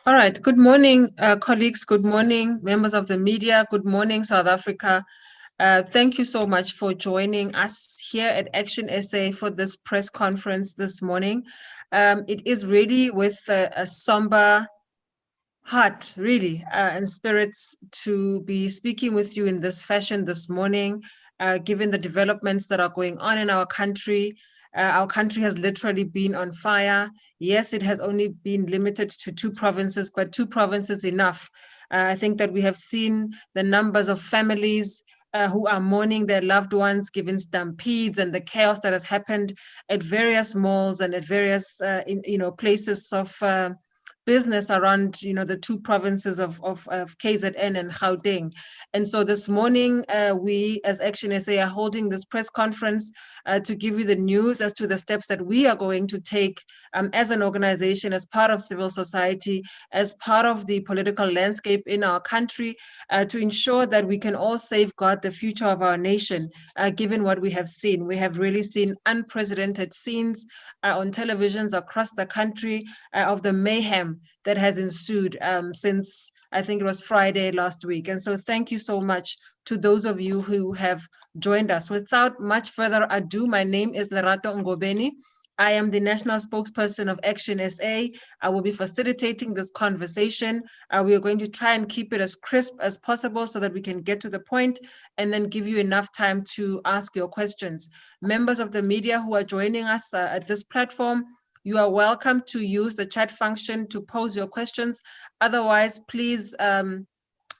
All right. Good morning, colleagues. Good morning, members of the media. Good morning, South Africa. Thank you so much for joining us here at ActionSA for this press conference this morning. It is really with a somber heart, really, and spirits to be speaking with you in this fashion this morning, given the developments that are going on in our country. Our country has literally been on fire. Yes, it has only been limited to 2 provinces, but 2 provinces enough. I think that we have seen the numbers of families who are mourning their loved ones, given stampedes and the chaos that has happened at various malls and at various places of business around the 2 provinces of KZN and Gauteng. And so this morning, we as ActionSA are holding this press conference to give you the news as to the steps that we are going to take as an organization, as part of civil society, as part of the political landscape in our country, to ensure that we can all safeguard the future of our nation, given what we have seen. We have really seen unprecedented scenes on televisions across the country of the mayhem that has ensued since, I think it was Friday last week. And so thank you so much to those of you who have joined us. Without much further ado, my name is Lerato Ngobeni. I am the national spokesperson of ActionSA. I will be facilitating this conversation. We are going to try and keep it as crisp as possible so that we can get to the point and then give you enough time to ask your questions. Members of the media who are joining us at this platform, you are welcome to use the chat function to pose your questions. Otherwise, please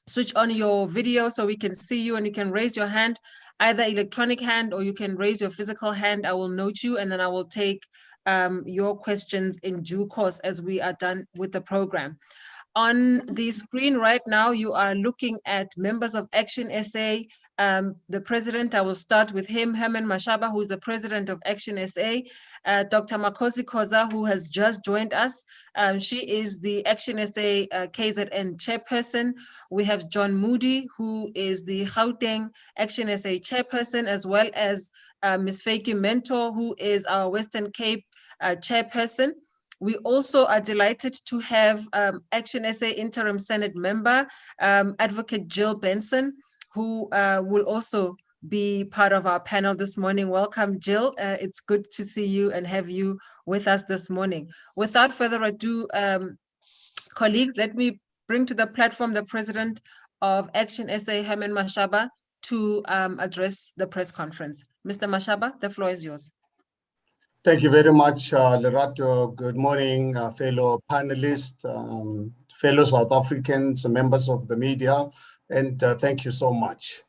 switch on your video so we can see you, and you can raise your hand, either electronic hand or you can raise your physical hand. I will note you and then I will take your questions in due course as we are done with the program. On the screen right now, you are looking at members of ActionSA. The president, I will start with him, Herman Mashaba, who is the president of ActionSA. Dr. Makosi Khoza, who has just joined us. She is the ActionSA KZN chairperson. We have John Moody, who is the Gauteng ActionSA chairperson, as well as Ms. Feki Mentor, who is our Western Cape chairperson. We also are delighted to have ActionSA interim Senate member, Advocate Jill Benson, who will also be part of our panel this morning. Welcome, Jill. It's good to see you and have you with us this morning. Without further ado, colleagues, let me bring to the platform the president of ActionSA, Herman Mashaba, to address the press conference. Mr. Mashaba, the floor is yours. Thank you very much, Lerato. Good morning, fellow panelists, fellow South Africans, members of the media, and thank you so much.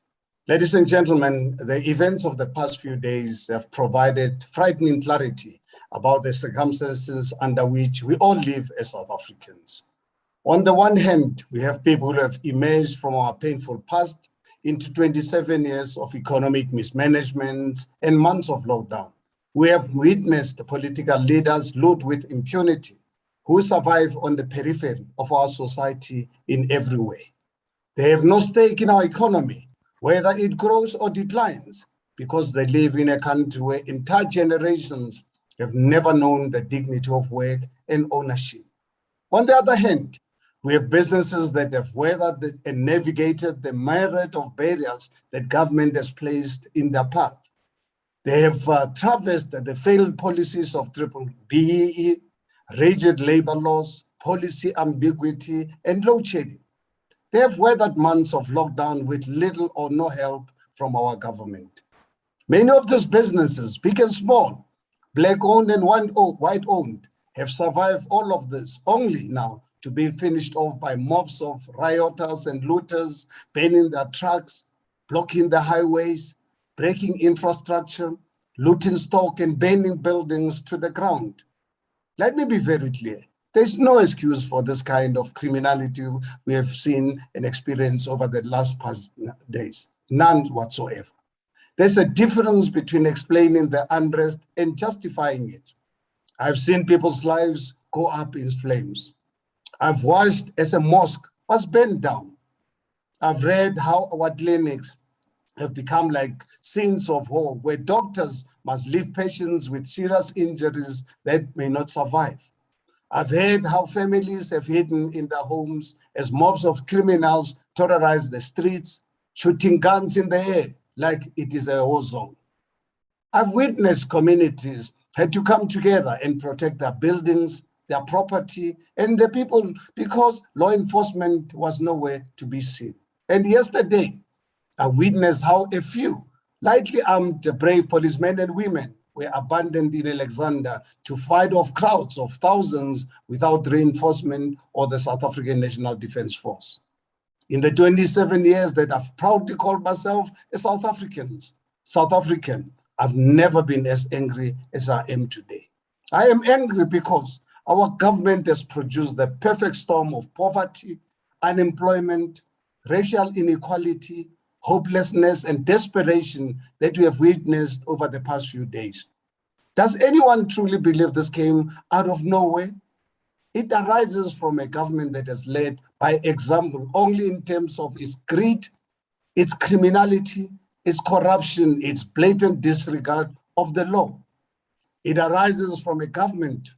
Ladies and gentlemen, the events of the past few days have provided frightening clarity about the circumstances under which we all live as South Africans. On the one hand, we have people who have emerged from our painful past into 27 years of economic mismanagement and months of lockdown. We have witnessed political leaders load with impunity who survive on the periphery of our society in every way. They have no stake in our economy, whether it grows or declines, because they live in a country where entire generations have never known the dignity of work and ownership. On the other hand, we have businesses that have weathered and navigated the myriad of barriers that government has placed in their path. They have traversed the failed policies of BEE, rigid labor laws, policy ambiguity, and load shedding. They have weathered months of lockdown with little or no help from our government. Many of these businesses, big and small, black-owned and white-owned, have survived all of this only now to be finished off by mobs of rioters and looters, burning their trucks, blocking the highways, breaking infrastructure, looting stock and burning buildings to the ground. Let me be very clear. There's no excuse for this kind of criminality we have seen and experienced over the last past days. None whatsoever. There's a difference between explaining the unrest and justifying it. I've seen people's lives go up in flames. I've watched as a mosque was burned down. I've read how our clinics have become like scenes of war where doctors must leave patients with serious injuries that may not survive. I've heard how families have hidden in their homes as mobs of criminals terrorize the streets, shooting guns in the air like it is a war zone. I've witnessed communities had to come together and protect their buildings, their property, and the people because law enforcement was nowhere to be seen. And yesterday, I witnessed how a few lightly armed brave policemen and women were abandoned in Alexander to fight off crowds of thousands without reinforcement or the South African National Defence Force. In the 27 years that I've proudly called myself a South African, I've never been as angry as I am today. I am angry because our government has produced the perfect storm of poverty, unemployment, racial inequality, hopelessness, and desperation that we have witnessed over the past few days. Does anyone truly believe this came out of nowhere? It arises from a government that has led by example only in terms of its greed, its criminality, its corruption, its blatant disregard of the law. It arises from a government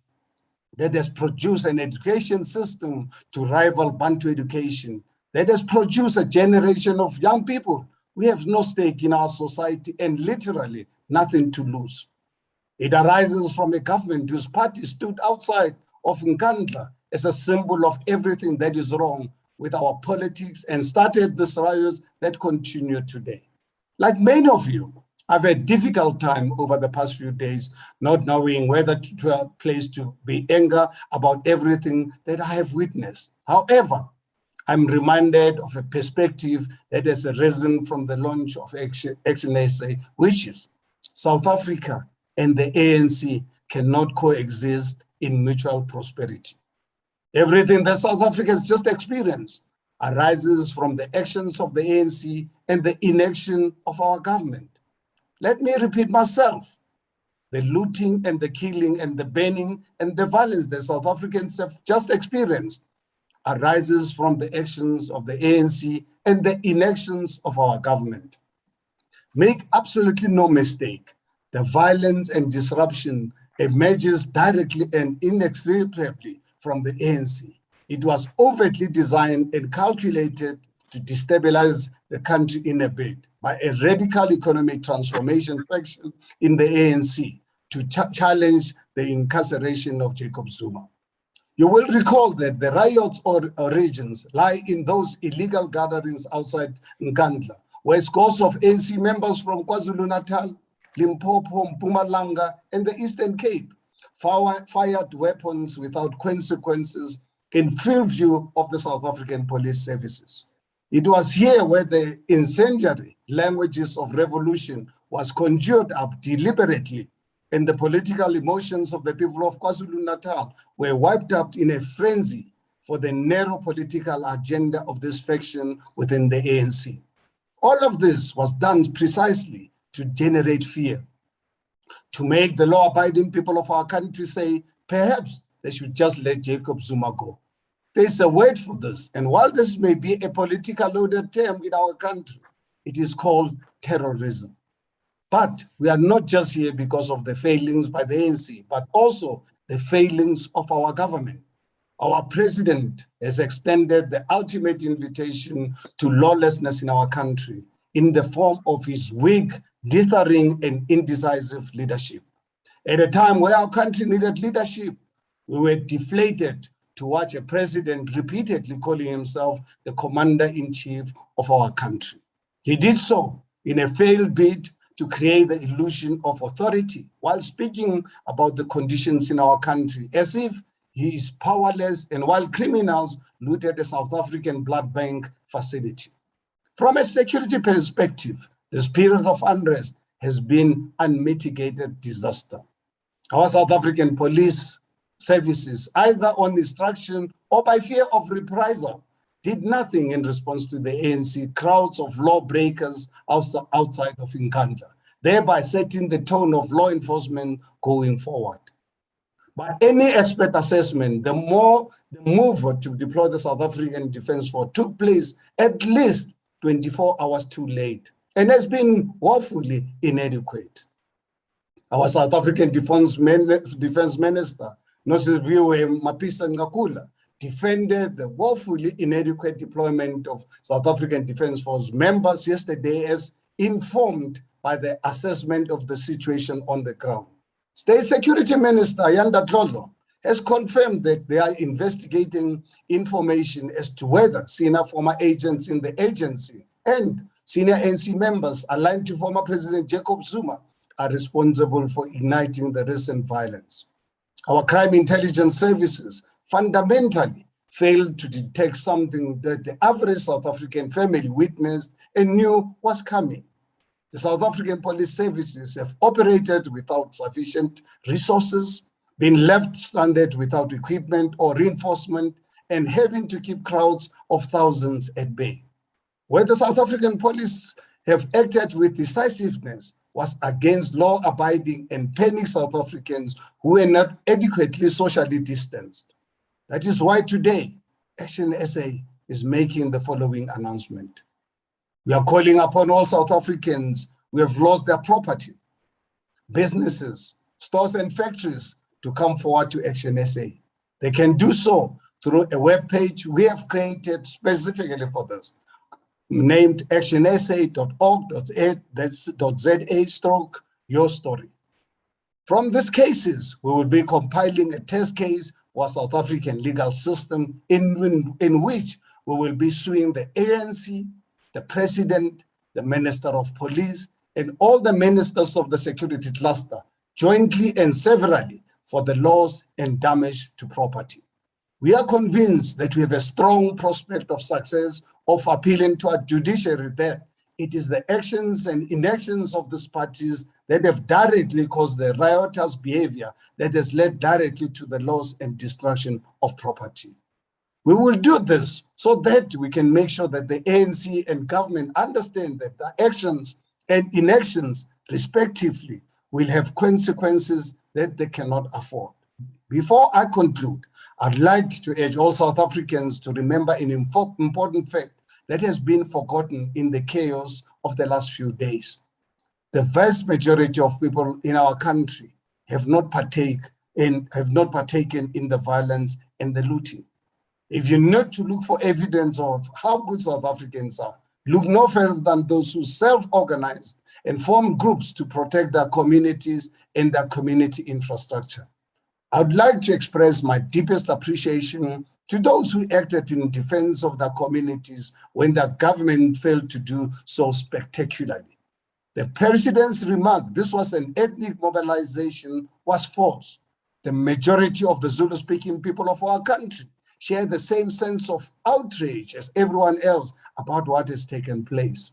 that has produced an education system to rival Bantu education, that has produced a generation of young people who have no stake in our society and literally nothing to lose. It arises from a government whose party stood outside of Nkandla as a symbol of everything that is wrong with our politics and started these riots that continue today. Like many of you, I've had a difficult time over the past few days, not knowing whether to place to be anger about everything that I have witnessed. However, I'm reminded of a perspective that has arisen from the launch of ActionSA, which is South Africa and the ANC cannot coexist in mutual prosperity. Everything that South Africa has just experienced arises from the actions of the ANC and the inaction of our government. Let me repeat myself. The looting and the killing and the burning and the violence that South Africans have just experienced arises from the actions of the ANC and the inactions of our government. Make absolutely no mistake, the violence and disruption emerges directly and inextricably from the ANC. It was overtly designed and calculated to destabilize the country in a bid by a radical economic transformation faction in the ANC to challenge the incarceration of Jacob Zuma. You will recall that the riots' origins lie in those illegal gatherings outside Nkandla, where scores of ANC members from KwaZulu-Natal, Limpopo, Mpumalanga, and the Eastern Cape fired weapons without consequences in full view of the South African police services. It was here where the incendiary languages of revolution was conjured up deliberately, and the political emotions of the people of KwaZulu-Natal were wiped out in a frenzy for the narrow political agenda of this faction within the ANC. All of this was done precisely to generate fear, to make the law-abiding people of our country say, perhaps they should just let Jacob Zuma go. There's a word for this, and while this may be a politically loaded term in our country, it is called terrorism. But we are not just here because of the failings by the ANC, but also the failings of our government. Our president has extended the ultimate invitation to lawlessness in our country in the form of his weak, dithering, and indecisive leadership. At a time where our country needed leadership, we were deflated to watch a president repeatedly calling himself the commander-in-chief of our country. He did so in a failed bid to create the illusion of authority while speaking about the conditions in our country, as if He is powerless, and while criminals looted a South African blood bank facility. From a security perspective, this period of unrest has been unmitigated disaster. Our South African police services, either on instruction or by fear of reprisal, did nothing in response to the ANC crowds of lawbreakers outside of Nkandla, thereby setting the tone of law enforcement going forward. By any expert assessment, the move to deploy the South African Defence Force took place at least 24 hours too late and has been woefully inadequate. Our South African Defence Minister, Nosiviwe Mapisa Ngakula, defended the woefully inadequate deployment of South African Defence Force members yesterday as informed by the assessment of the situation on the ground. State Security Minister Yanda Tlolo has confirmed that they are investigating information as to whether senior former agents in the agency and senior ANC members aligned to former President Jacob Zuma are responsible for igniting the recent violence. Our crime intelligence services fundamentally failed to detect something that the average South African family witnessed and knew was coming. The South African police services have operated without sufficient resources, been left stranded without equipment or reinforcement, and having to keep crowds of thousands at bay. Where the South African police have acted with decisiveness was against law-abiding and panicked South Africans who were not adequately socially distanced. That is why today, ActionSA is making the following announcement. We are calling upon all South Africans who have lost their property, businesses, stores, and factories to come forward to ActionSA. They can do so through a webpage we have created specifically for this, named actionsa.org.za/your story. From these cases, we will be compiling a test case for our South African legal system in which we will be suing the ANC, the President, the Minister of Police, and all the ministers of the security cluster, jointly and severally, for the loss and damage to property. We are convinced that we have a strong prospect of success of appealing to our judiciary that it is the actions and inactions of these parties that have directly caused the riotous behavior that has led directly to the loss and destruction of property. We will do this so that we can make sure that the ANC and government understand that the actions and inactions, respectively, will have consequences that they cannot afford. Before I conclude, I'd like to urge all South Africans to remember an important fact that has been forgotten in the chaos of the last few days. The vast majority of people in our country have not partaken in the violence and the looting. If you need to look for evidence of how good South Africans are, look no further than those who self-organized and formed groups to protect their communities and their community infrastructure. I would like to express my deepest appreciation to those who acted in defense of their communities when their government failed to do so spectacularly. The president's remark, this was an ethnic mobilization, was false. The majority of the Zulu-speaking people of our country share the same sense of outrage as everyone else about what has taken place.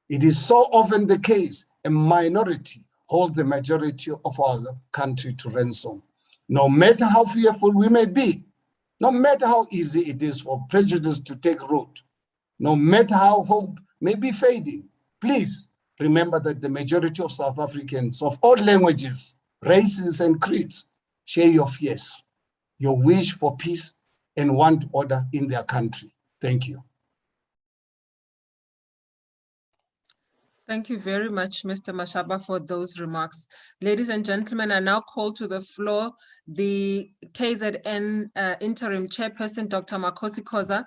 It is so often the case a minority holds the majority of our country to ransom. No matter how fearful we may be, no matter how easy it is for prejudice to take root, no matter how hope may be fading, please remember that the majority of South Africans of all languages, races, and creeds share your fears, your wish for peace, and want order in their country. Thank you. Thank you very much, Mr. Mashaba, for those remarks. Ladies and gentlemen, I now call to the floor the KZN interim chairperson, Dr. Makosi Khoza,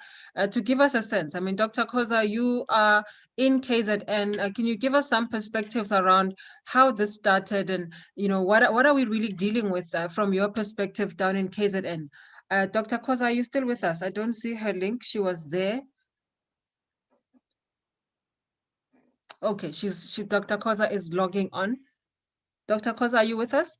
to give us a sense. I mean, Dr. Khoza, you are in KZN. Can you give us some perspectives around how this started and, you know, what are we really dealing with from your perspective down in KZN? Dr. Khoza, are you still with us? I don't see her link. She was there. Okay, Dr. Khoza is logging on. Dr. Khoza, are you with us?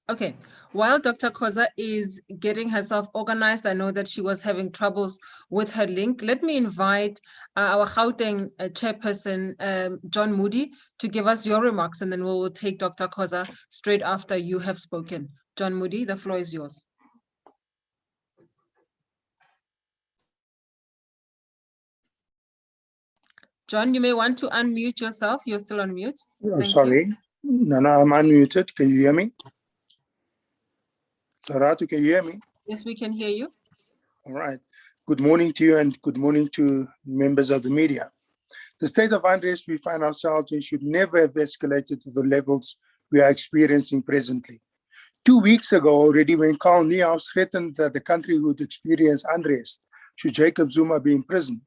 Okay, while Dr. Koza is getting herself organized, I know that she was having troubles with her link. Let me invite our Gauteng chairperson, John Moody, to give us your remarks, and then we will take Dr. Koza straight after you have spoken. John Moody, the floor is yours. John, you may want to unmute yourself. You're still on mute. Oh, Thank sorry. you. No, I'm unmuted. Can you hear me? Saratu, can you hear me? Yes, we can hear you. All right. Good morning to you and good morning to members of the media. The state of unrest we find ourselves in should never have escalated to the levels we are experiencing presently. 2 weeks ago already, when Carl Niehaus threatened that the country would experience unrest should Jacob Zuma be imprisoned,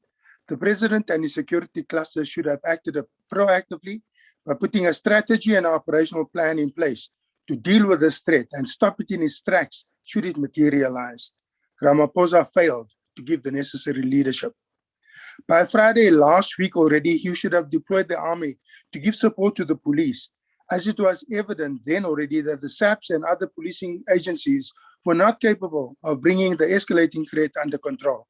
the president and his security cluster should have acted proactively by putting a strategy and operational plan in place to deal with this threat and stop it in its tracks should it materialize. Ramaphosa failed to give the necessary leadership. By Friday last week already, he should have deployed the army to give support to the police, as it was evident then already that the SAPs and other policing agencies were not capable of bringing the escalating threat under control.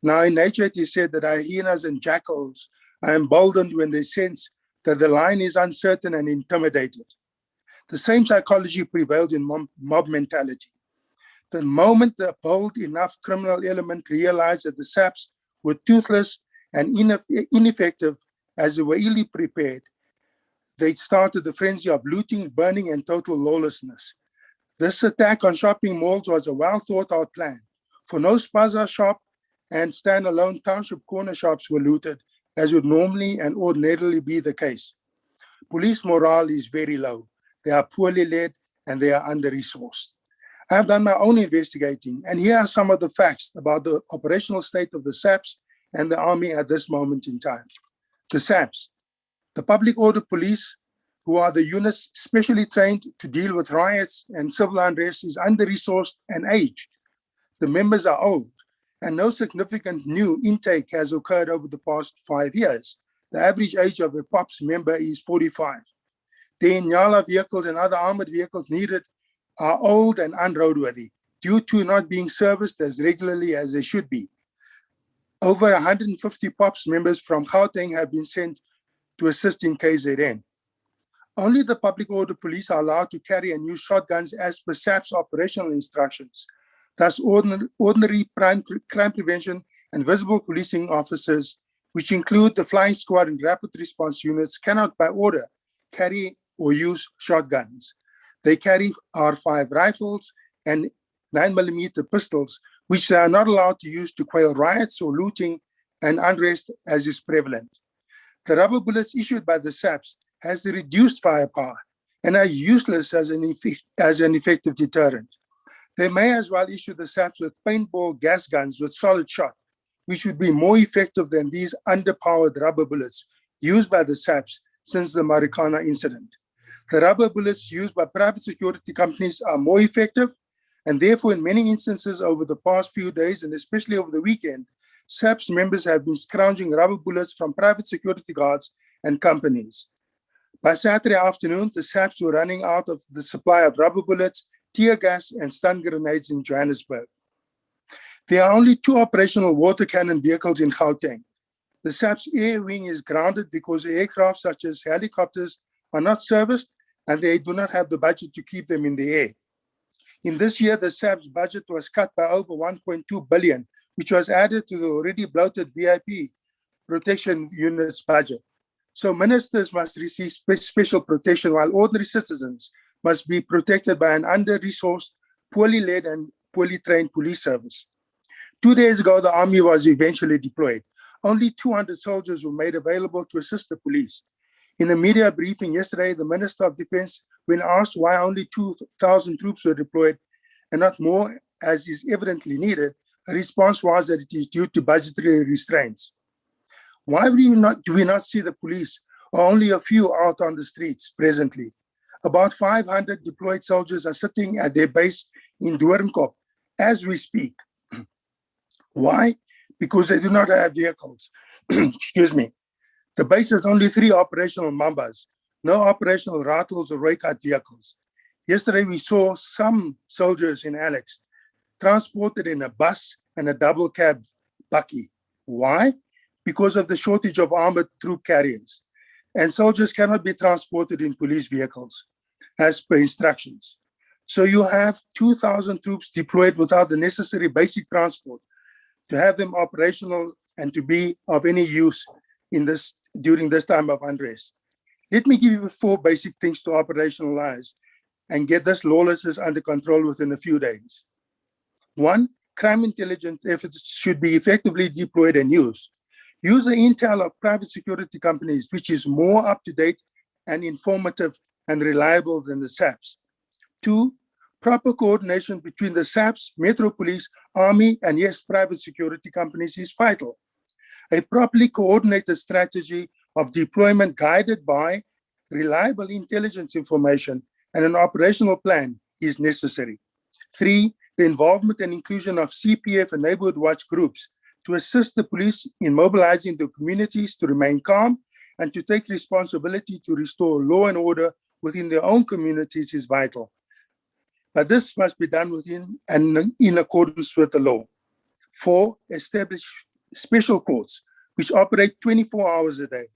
Now, in nature, it is said that hyenas and jackals are emboldened when they sense that the lion is uncertain and intimidated. The same psychology prevails in mob mentality. The moment the bold enough criminal element realized that the SAPs were toothless and ineffective as they were illy prepared, they started the frenzy of looting, burning, and total lawlessness. This attack on shopping malls was a well thought out plan, for no spaza shop and standalone township corner shops were looted, as would normally and ordinarily be the case. Police morale is very low. They are poorly led and they are under-resourced. I have done my own investigating, and here are some of the facts about the operational state of the SAPs and the army at this moment in time. The SAPs, the public order police, who are the units specially trained to deal with riots and civil unrest, is under-resourced and aged. The members are old, and no significant new intake has occurred over the past 5 years. The average age of a POPs member is 45. The Inyala vehicles and other armored vehicles needed are old and unroadworthy due to not being serviced as regularly as they should be. Over 150 POPs members from Gauteng have been sent to assist in KZN. Only the public order police are allowed to carry and use shotguns as per SAP's operational instructions. Thus, ordinary crime prevention and visible policing officers, which include the flying squad and rapid response units, cannot by order carry or use shotguns. They carry R5 rifles and 9mm pistols, which they are not allowed to use to quell riots or looting and unrest as is prevalent. The rubber bullets issued by the SAPs has the reduced firepower and are useless as an effective deterrent. They may as well issue the SAPs with paintball gas guns with solid shot, which would be more effective than these underpowered rubber bullets used by the SAPs since the Marikana incident. The rubber bullets used by private security companies are more effective, and therefore in many instances over the past few days, and especially over the weekend, SAPS members have been scrounging rubber bullets from private security guards and companies. By Saturday afternoon, the SAPs were running out of the supply of rubber bullets, tear gas, and stun grenades in Johannesburg. There are only 2 operational water cannon vehicles in Gauteng. The SAP's air wing is grounded because aircraft such as helicopters are not serviced and they do not have the budget to keep them in the air. In this year, the SAP's budget was cut by over 1.2 billion, which was added to the already bloated VIP protection unit's budget. So ministers must receive special protection while ordinary citizens must be protected by an under-resourced, poorly led and poorly trained police service. 2 days ago, the army was eventually deployed. Only 200 soldiers were made available to assist the police. In a media briefing yesterday, the Minister of Defense, when asked why only 2,000 troops were deployed and not more as is evidently needed, her response was that it is due to budgetary restraints. Why do we not see the police or only a few out on the streets presently? About 500 deployed soldiers are sitting at their base in Doornkop as we speak. Why? Because they do not have vehicles. Excuse me. The base has only 3 operational mambas, no operational rattles or Rooikat vehicles. Yesterday, we saw some soldiers in Alex transported in a bus and a double cab bakkie. Why? Because of the shortage of armored troop carriers. And soldiers cannot be transported in police vehicles as per instructions. So you have 2,000 troops deployed without the necessary basic transport to have them operational and to be of any use in this during this time of unrest. Let me give you 4 basic things to operationalize and get this lawlessness under control within a few days. 1, crime intelligence efforts should be effectively deployed and used. Use the intel of private security companies, which is more up-to-date and informative and reliable than the SAPs. 2, proper coordination between the SAPs, Metro Police, Army, and yes, private security companies is vital. A properly coordinated strategy of deployment guided by reliable intelligence information and an operational plan is necessary. 3, the involvement and inclusion of CPF and neighborhood watch groups to assist the police in mobilizing the communities to remain calm and to take responsibility to restore law and order within their own communities is vital. But this must be done within and in accordance with the law. 4, establish special courts which operate 24 hours a day.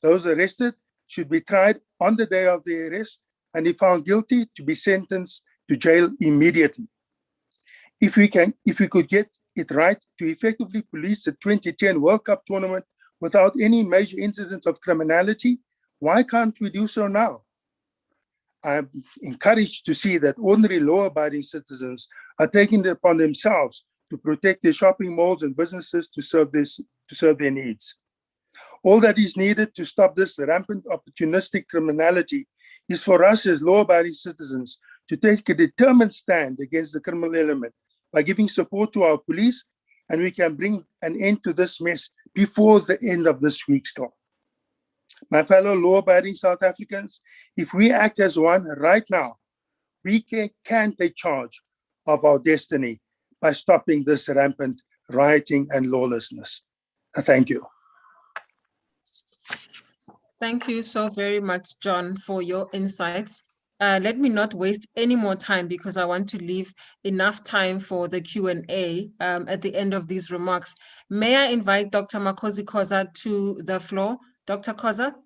Those arrested should be tried on the day of the arrest and if found guilty to be sentenced to jail immediately. If we could get it right to effectively police the 2010 World Cup tournament without any major incidents of criminality, why can't we do so now? I'm encouraged to see that ordinary law-abiding citizens are taking it upon themselves to protect their shopping malls and businesses to serve their needs. All that is needed to stop this rampant opportunistic criminality is for us as law-abiding citizens to take a determined stand against the criminal element by giving support to our police, and we can bring an end to this mess before the end of this week still. My fellow law-abiding South Africans, if we act as one right now, we can take charge of our destiny by stopping this rampant rioting and lawlessness. Thank you. Thank you so very much, John, for your insights. Let me not waste any more time because I want to leave enough time for the Q&A at the end of these remarks. May I invite Dr. Makosi Khoza to the floor? Dr. Khoza?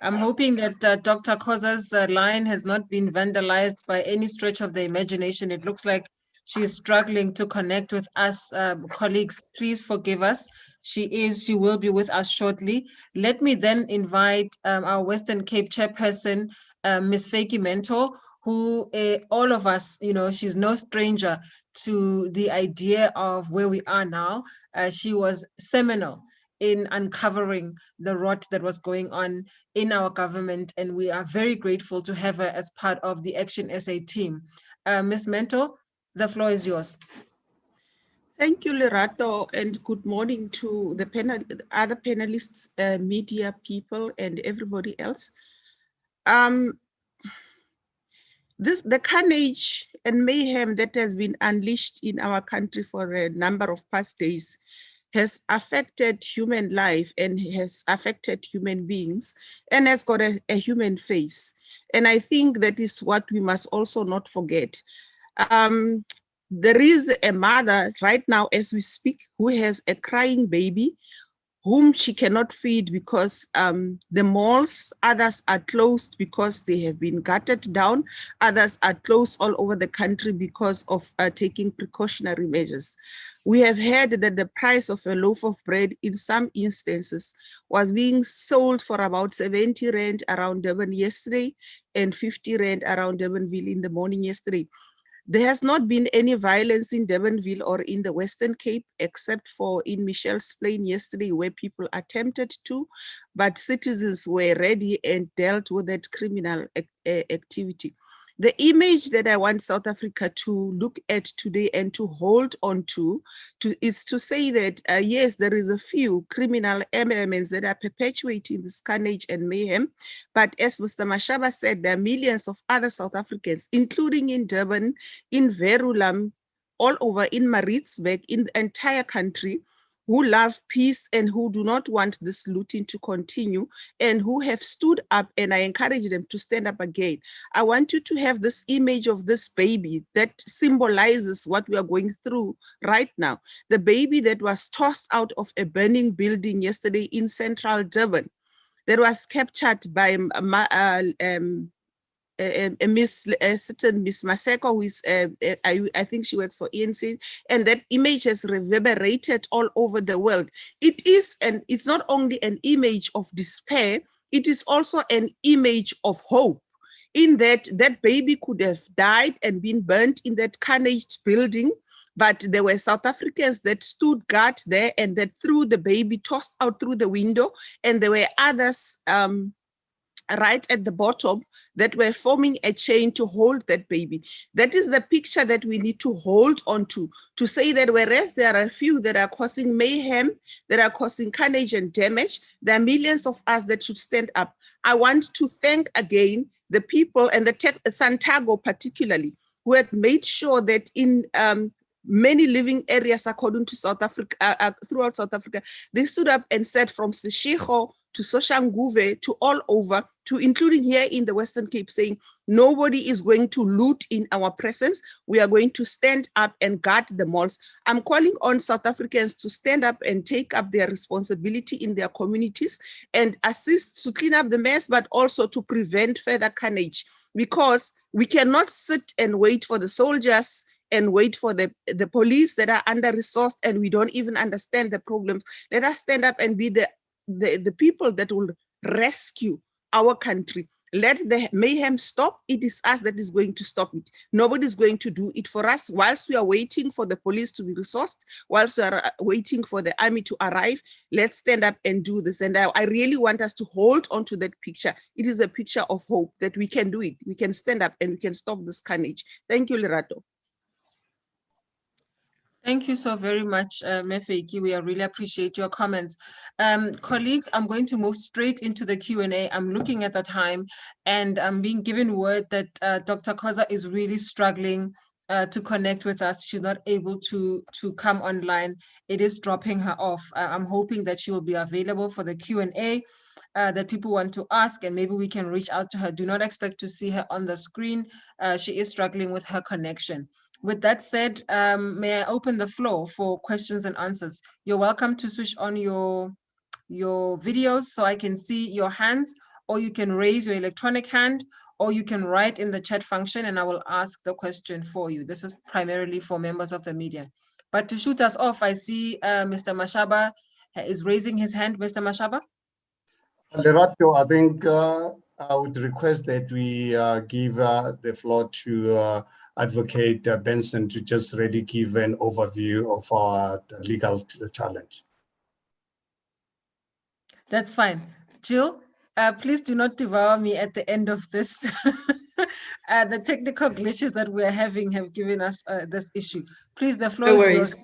I'm hoping that Dr. Khoza's line has not been vandalized by any stretch of the imagination. It looks like she is struggling to connect with us. Colleagues, please forgive us. She will be with us shortly. Let me then invite our Western Cape chairperson, Ms. Feki Mento, who all of us, she's no stranger to the idea of where we are now. She was seminal in uncovering the rot that was going on in our government, and we are very grateful to have her as part of the ActionSA team. Ms. Mento, the floor is yours. Thank you, Lerato, and good morning to the other panelists, media people, and everybody else. The carnage and mayhem that has been unleashed in our country for a number of past days has affected human life and has affected human beings and has got a human face. And I think that is what we must also not forget. There is a mother right now as we speak who has a crying baby whom she cannot feed because the malls, others are closed because they have been gutted down, others are closed all over the country because of taking precautionary measures. We have heard that the price of a loaf of bread in some instances was being sold for about 70 Rand around Durban yesterday and 50 Rand around Durbanville in the morning yesterday. There has not been any violence in Durbanville or in the Western Cape, except for in Michelle's Plain yesterday, where people attempted to, but citizens were ready and dealt with that criminal activity. The image that I want South Africa to look at today and to hold on to is to say that, yes, there is a few criminal elements that are perpetuating this carnage and mayhem. But as Mr. Mashaba said, there are millions of other South Africans, including in Durban, in Verulam, all over in Maritzburg, in the entire country, who love peace and who do not want this looting to continue, and who have stood up, and I encourage them to stand up again. I want you to have this image of this baby that symbolizes what we are going through right now. The baby that was tossed out of a burning building yesterday in central Durban, that was captured by a certain Miss Maseko, who is, I think she works for ENC, and that image has reverberated all over the world. It is, and it's not only an image of despair, it is also an image of hope, in that that baby could have died and been burnt in that carnage building, but there were South Africans that stood guard there and that threw the baby, tossed out through the window, and there were others right at the bottom that were forming a chain to hold that baby. That is the picture that we need to hold on to say that whereas there are a few that are causing mayhem, that are causing carnage and damage, there are millions of us that should stand up. I want to thank again the people, and the Santago particularly, who had made sure that in many living areas according to South Africa, throughout South Africa, they stood up and said, from Seshego to Soshanguve to all over, to including here in the Western Cape, saying nobody is going to loot in our presence. We are going to stand up and guard the malls. I'm calling on South Africans to stand up and take up their responsibility in their communities and assist to clean up the mess, but also to prevent further carnage, because we cannot sit and wait for the soldiers and wait for the police that are under-resourced and we don't even understand the problems. Let us stand up and be the people that will rescue our country. Let the mayhem stop. It is us that is going to stop it. Nobody is going to do it for us. Whilst we are waiting for the police to be resourced, whilst we are waiting for the army to arrive, let's stand up and do this. And I really want us to hold on to that picture. It is a picture of hope that we can do it. We can stand up and we can stop this carnage. Thank you, Lerato. Thank you so very much, Mefeki. We really appreciate your comments. Colleagues, I'm going to move straight into the Q&A. I'm looking at the time and I'm being given word that Dr. Khoza is really struggling to connect with us. She's not able to come online. It is dropping her off. I'm hoping that she will be available for the Q&A that people want to ask, and maybe we can reach out to her. Do not expect to see her on the screen. She is struggling with her connection. With that said, may I open the floor for questions and answers? You're welcome to switch on your videos so I can see your hands, or you can raise your electronic hand, or you can write in the chat function and I will ask the question for you. This is primarily for members of the media. But to shoot us off, I see Mr. Mashaba is raising his hand. Mr. Mashaba? Lerato, I think I would request that we give the floor to Advocate Benson to just really give an overview of the legal challenge. That's fine. Jill, please do not devour me at the end of this. The technical glitches that we're having have given us this issue. Please, the floor is yours.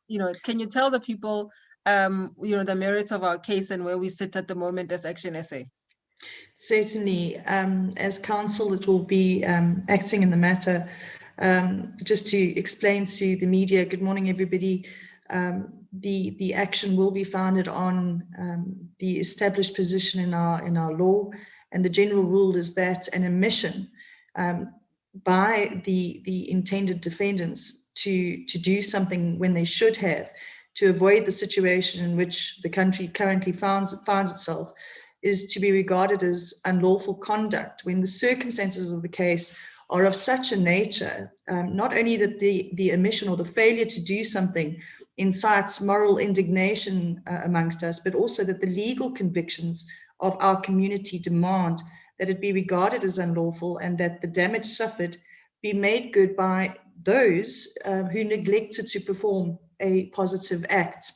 You know, can you tell the people, you know, the merits of our case and where we sit at the moment as ActionSA? Certainly. As counsel, it will be acting in the matter. Just to explain to the media, good morning, everybody. The action will be founded on the established position in our law, and the general rule is that an omission by the intended defendants to do something when they should have, to avoid the situation in which the country currently finds itself, is to be regarded as unlawful conduct when the circumstances of the case are of such a nature, not only that the omission or the failure to do something incites moral indignation amongst us, but also that the legal convictions of our community demand that it be regarded as unlawful and that the damage suffered be made good by those who neglected to perform a positive act.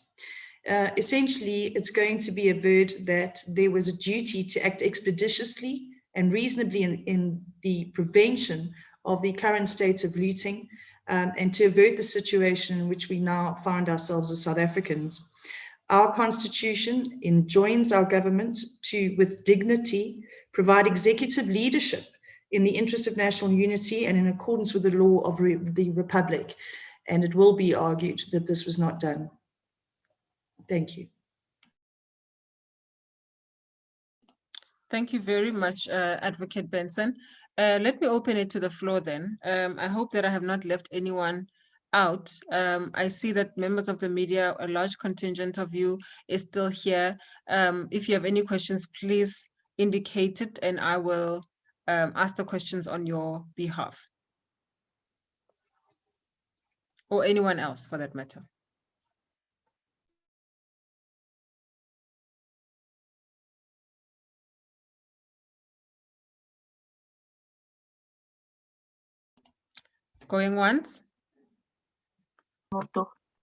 Essentially, it's going to be averred that there was a duty to act expeditiously and reasonably in the prevention of the current state of looting, and to avert the situation in which we now find ourselves as South Africans. Our constitution enjoins our government to, with dignity, provide executive leadership in the interest of national unity and in accordance with the law of the Republic. And it will be argued that this was not done. Thank you. Thank you very much, Advocate Benson. Let me open it to the floor then. I hope that I have not left anyone out. I see that members of the media, a large contingent of you is still here. If you have any questions, please indicate it and I will ask the questions on your behalf. Or anyone else for that matter. Going once?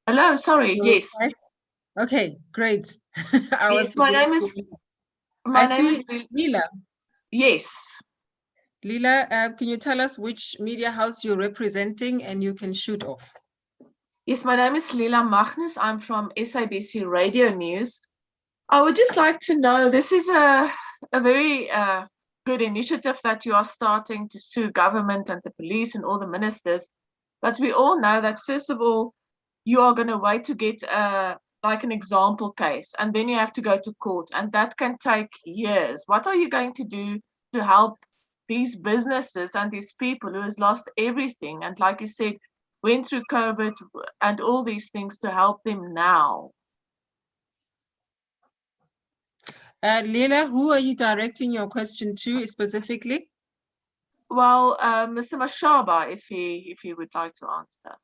Hello, sorry, Going yes. twice? Okay, great. Yes, my name is Lila. Yes. Lila, can you tell us which media house you're representing and you can shoot off? Yes, my name is Lila Magnus. I'm from SABC Radio News. I would just like to know, this is a very good initiative that you are starting to sue government and the police and all the ministers. But we all know that, first of all, you are going to wait to get like an example case, and then you have to go to court, and that can take years. What are you going to do to help these businesses and these people who has lost everything, and like you said, went through COVID and all these things, to help them now? Lila, who are you directing your question to specifically? Well, Mr. Mashaba, if he would like to answer.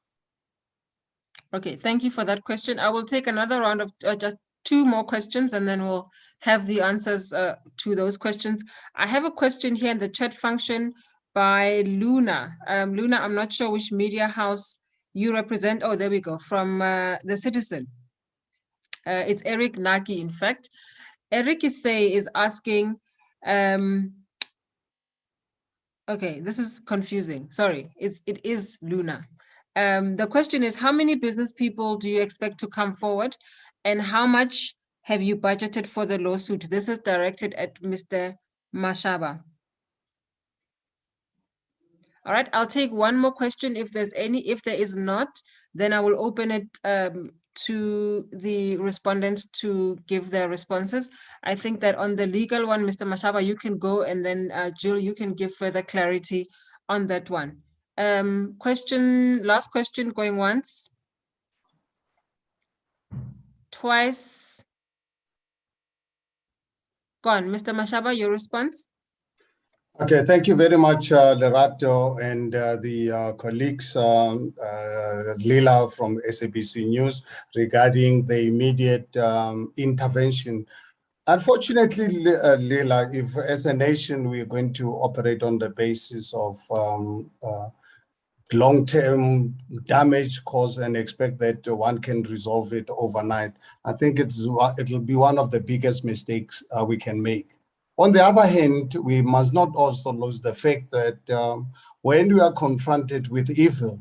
Okay, thank you for that question. I will take another round of just two more questions and then we'll have the answers to those questions. I have a question here in the chat function by Luna. Luna, I'm not sure which media house you represent. Oh, there we go, from The Citizen. It's Eric Naki, in fact. Eric is asking, okay, this is confusing. Sorry, it is Luna. The question is, how many business people do you expect to come forward and how much have you budgeted for the lawsuit? This is directed at Mr. Mashaba. All right, I'll take one more question if there's any. If there is not, then I will open it to the respondents to give their responses. I think that on the legal one, Mr. Mashaba, you can go, and then Jill, you can give further clarity on that one. Last question, going once, twice, gone. Mr. Mashaba, your response? Okay, thank you very much, Lerato, and the colleagues, Lila from SABC News, regarding the immediate intervention. Unfortunately, Lila, if as a nation we're going to operate on the basis of long-term damage caused and expect that one can resolve it overnight, I think it'll be one of the biggest mistakes we can make. On the other hand, we must not also lose the fact that when we are confronted with evil,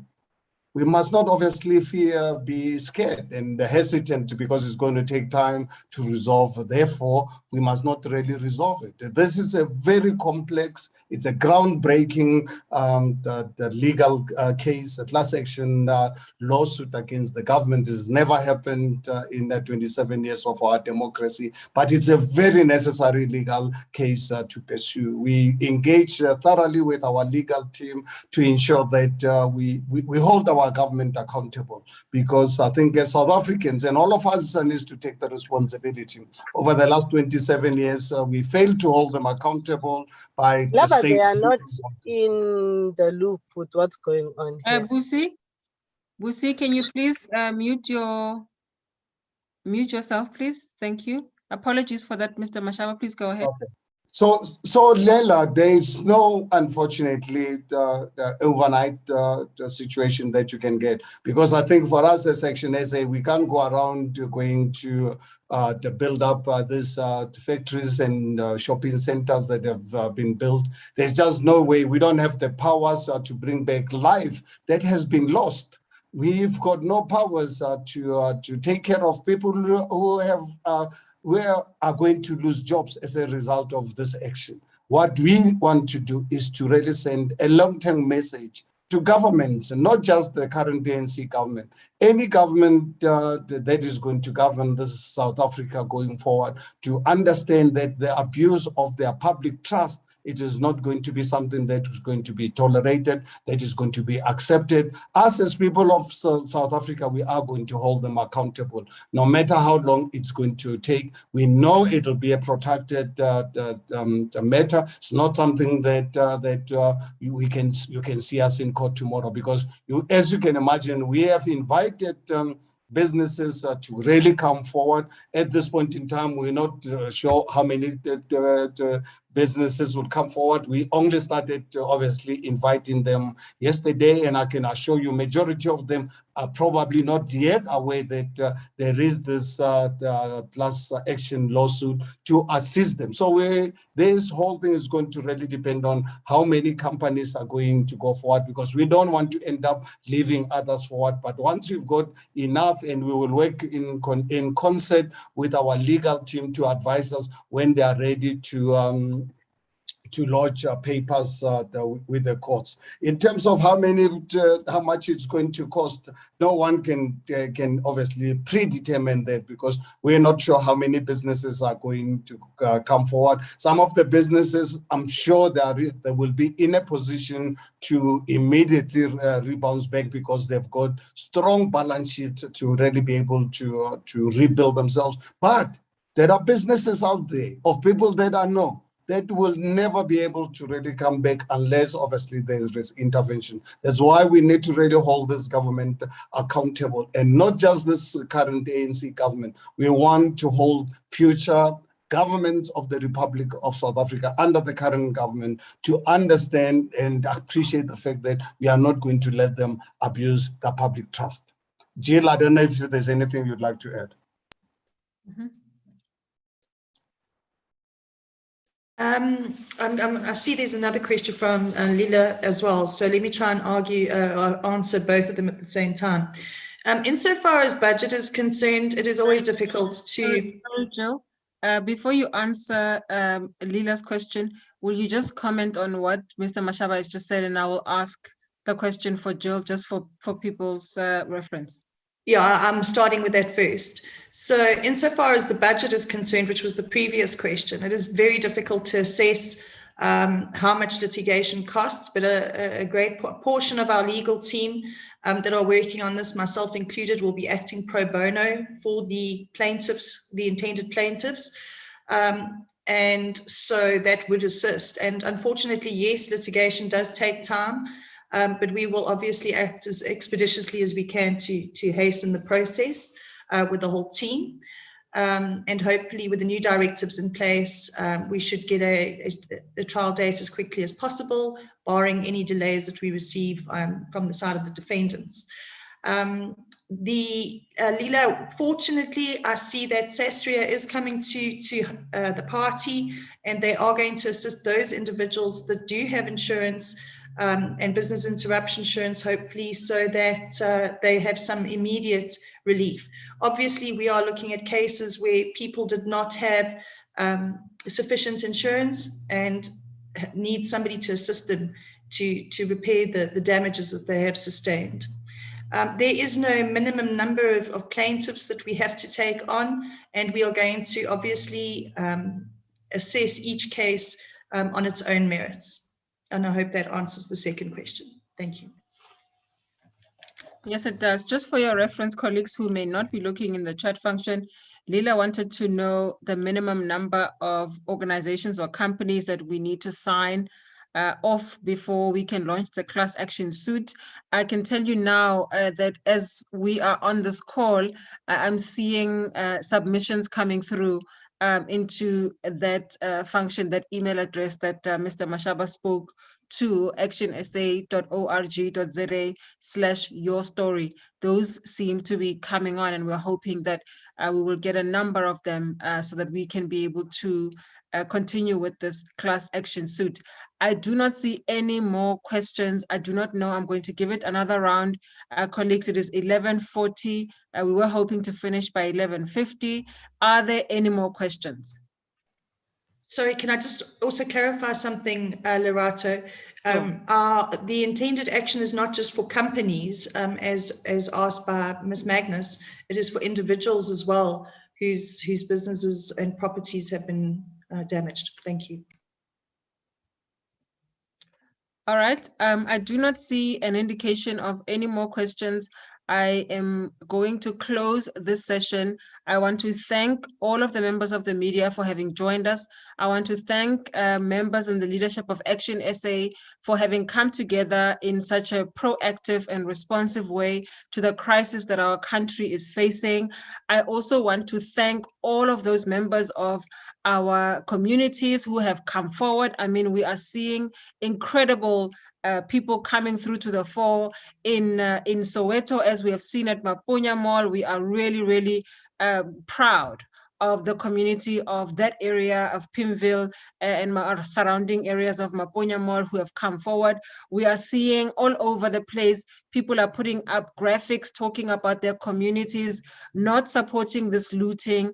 we must not obviously be scared and hesitant because it's going to take time to resolve. Therefore, we must not really resolve it. This is a very complex, it's a groundbreaking the legal case, a class action lawsuit against the government. Has never happened in the 27 years of our democracy, but it's a very necessary legal case to pursue. We engage thoroughly with our legal team to ensure that we hold our government accountable, because I think as South Africans and all of us needs to take the responsibility. Over the last 27 years, we failed to hold them accountable by just they are not in the loop with what's going on here. Busi, can you please mute yourself, please? Thank you. Apologies for that, Mr. Mashaba. Please go ahead. Okay. So Lela, there is no, unfortunately, overnight situation that you can get, because I think for us as ActionSA, we can't go around going to build up these factories and shopping centers that have been built. There's just no way. We don't have the powers to bring back life that has been lost. We've got no powers to take care of people who have we are going to lose jobs as a result of this action. What we want to do is to really send a long-term message to governments, not just the current ANC government, any government that is going to govern this South Africa going forward, to understand that the abuse of their public trust, it is not going to be something that is going to be tolerated, that is going to be accepted. Us as people of South Africa, we are going to hold them accountable, no matter how long it's going to take. We know it'll be a protracted matter. It's not something that you can see us in court tomorrow, because as you can imagine, we have invited businesses to really come forward. At this point in time, we're not sure how many businesses will come forward. We only started obviously inviting them yesterday, and I can assure you majority of them are probably not yet aware that there is this class action lawsuit to assist them. So this whole thing is going to really depend on how many companies are going to go forward, because we don't want to end up leaving others forward. But once we've got enough, and we will work in concert with our legal team to advise us when they are ready to lodge papers with the courts. In terms of how much it's going to cost, no one can obviously predetermine that, because we're not sure how many businesses are going to come forward. Some of the businesses, I'm sure they will be in a position to immediately rebound back, because they've got strong balance sheet to really be able to rebuild themselves. But there are businesses out there of people that I know that will never be able to really come back unless obviously there is intervention. That's why we need to really hold this government accountable, and not just this current ANC government. We want to hold future governments of the Republic of South Africa under the current government to understand and appreciate the fact that we are not going to let them abuse the public trust. Jill, I don't know if there's anything you'd like to add. Mm-hmm. I see there's another question from Lila as well. So let me try and answer both of them at the same time. Insofar as budget is concerned, it is always difficult to... Sorry, Jill. Before you answer Lila's question, will you just comment on what Mr. Mashaba has just said, and I will ask the question for Jill, just for people's reference. Yeah, I'm starting with that first. So insofar as the budget is concerned, which was the previous question, it is very difficult to assess how much litigation costs, but a great portion of our legal team that are working on this, myself included, will be acting pro bono for the plaintiffs, the intended plaintiffs. And so that would assist. And unfortunately, yes, litigation does take time. But we will obviously act as expeditiously as we can to hasten the process with the whole team. And hopefully with the new directives in place, we should get a trial date as quickly as possible, barring any delays that we receive from the side of the defendants. Lila, fortunately, I see that SASRIA is coming to the party, and they are going to assist those individuals that do have insurance and business interruption insurance, hopefully, so that they have some immediate relief. Obviously, we are looking at cases where people did not have sufficient insurance and need somebody to assist them to repair the damages that they have sustained. There is no minimum number of plaintiffs that we have to take on, and we are going to obviously assess each case on its own merits. And I hope that answers the second question. Thank you. Yes, it does. Just for your reference, colleagues who may not be looking in the chat function, Lila wanted to know the minimum number of organizations or companies that we need to sign off before we can launch the class action suit. I can tell you now that as we are on this call, I'm seeing submissions coming through into that function, that email address that Mr. Mashaba spoke to, actionsa.org.za/yourstory. Those seem to be coming on, and we're hoping that we will get a number of them so that we can be able to continue with this class action suit. I do not see any more questions. I do not know. I'm going to give it another round. Colleagues, it is 11:40. We were hoping to finish by 11:50. Are there any more questions? Sorry, can I just also clarify something, Lerato? The intended action is not just for companies, as asked by Ms. Magnus, it is for individuals as well whose businesses and properties have been damaged. Thank you. All right. I do not see an indication of any more questions. I am going to close this session. I want to thank all of the members of the media for having joined us. I want to thank members in the leadership of ActionSA for having come together in such a proactive and responsive way to the crisis that our country is facing. I also want to thank all of those members of our communities who have come forward. I mean, we are seeing incredible people coming through to the fore in Soweto, as we have seen at Mapunya Mall. We are really, really proud of the community of that area of Pimville and surrounding areas of Mapunya Mall who have come forward. We are seeing all over the place, people are putting up graphics talking about their communities, not supporting this looting.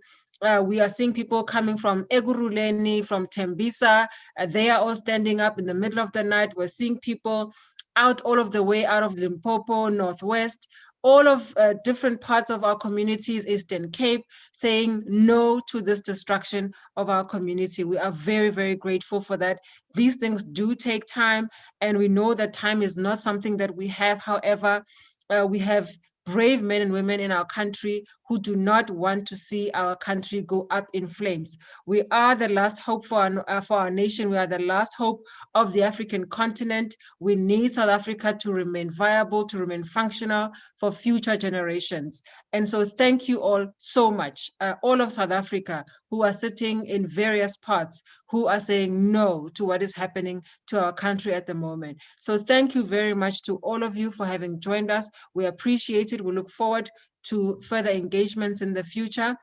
We are seeing people coming from Eguruleni, from Tembisa. They are all standing up in the middle of the night. We're seeing people out all of the way out of Limpopo, Northwest, all of different parts of our communities, Eastern Cape, saying no to this destruction of our community. We are very, very grateful for that. These things do take time, and we know that time is not something that we have. However, we have brave men and women in our country who do not want to see our country go up in flames. We are the last hope for our nation. We are the last hope of the African continent. We need South Africa to remain viable, to remain functional for future generations. And so thank you all so much, all of South Africa who are sitting in various parts, who are saying no to what is happening to our country at the moment. So thank you very much to all of you for having joined us. We appreciate it. We look forward to further engagements in the future.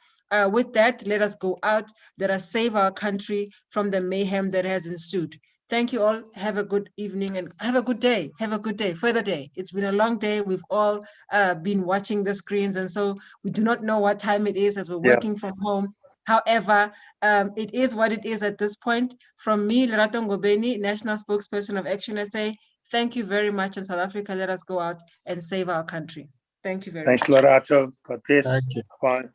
With that, let us go out. Let us save our country from the mayhem that has ensued. Thank you all. Have a good evening and have a good day. Have a good day, further day. It's been a long day. We've all been watching the screens, and so we do not know what time it is as we're working from home. However, it is what it is at this point. From me, Lerato Ngobeni, National Spokesperson of ActionSA, thank you very much. In South Africa, let us go out and save our country. Thank you very much. Thanks, Lerato. God bless. Thank you. Bye.